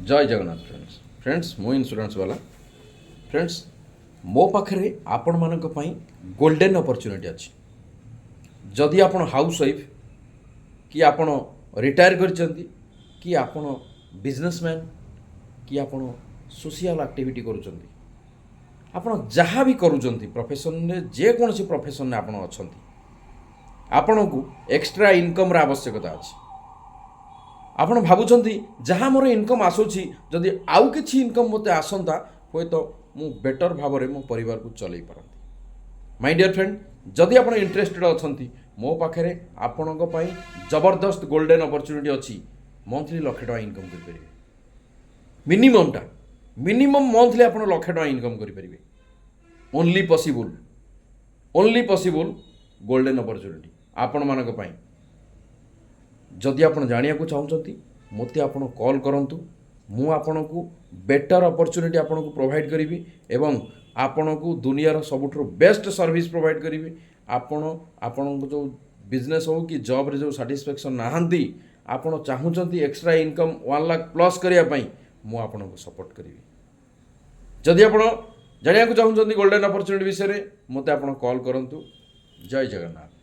जय जगन्नाथ फ्रेंड्स मु इंश्योरेंस वाला फ्रेंड्स मो पाखे आपण मानक पई गोल्डन अपॉर्चुनिटी अच्छी जदि आपण हाउस वाइफ कि आपण रिटायर करचंती कि आपण बिजनेसमैन कि आपण सोशल एक्टिविटी करूचंती आपण जहाँ भी करूचंती प्रोफेशन ने जे कौन सी प्रोफेशन ने आपण अछंती आपण को एक्स्ट्रा इनकम रा आवश्यकता अच्छी आपण भावुंट जहाँ मोर इनकम आसूची जदि आउ कि इनकम मत आसंता हे तो मु बेटर भाव में मो परिवार को चलई पारती। माय डियर फ्रेंड जदि आप इंटरेस्टेड अच्छा मो पाखे आपण जबरदस्त गोल्डन अपॉर्चुनिटी अच्छी मंथली लक्षे टका इनकम करें मिनिममटा मिनिमम मंथली आप लक्षे टका इनकम करें ओनली पॉसिबल गोल्डन अपॉर्चुनिटी आपण मानक पई जदि आप जानिया चाहते मत आप कॉल करूँ मु आपण को बेटर अपॉर्चुनिटी आपण को प्रोवाइड करी एवं आपण को दुनियार सबुठ बेस्ट सर्विस प्रोवाइड करी आपण जो बिजनेस हो कि जॉब रे जो सैटिस्फैक्शन नहांती आपण चाहूँगी एक्स्ट्रा इनकम 1 लाख प्लस करने मु आपण को सपोर्ट करी जदि आप जानिया चाहते गोल्डन अपॉर्चुनिटी विषय में मत आप कॉल करूँ। जय जगन्नाथ।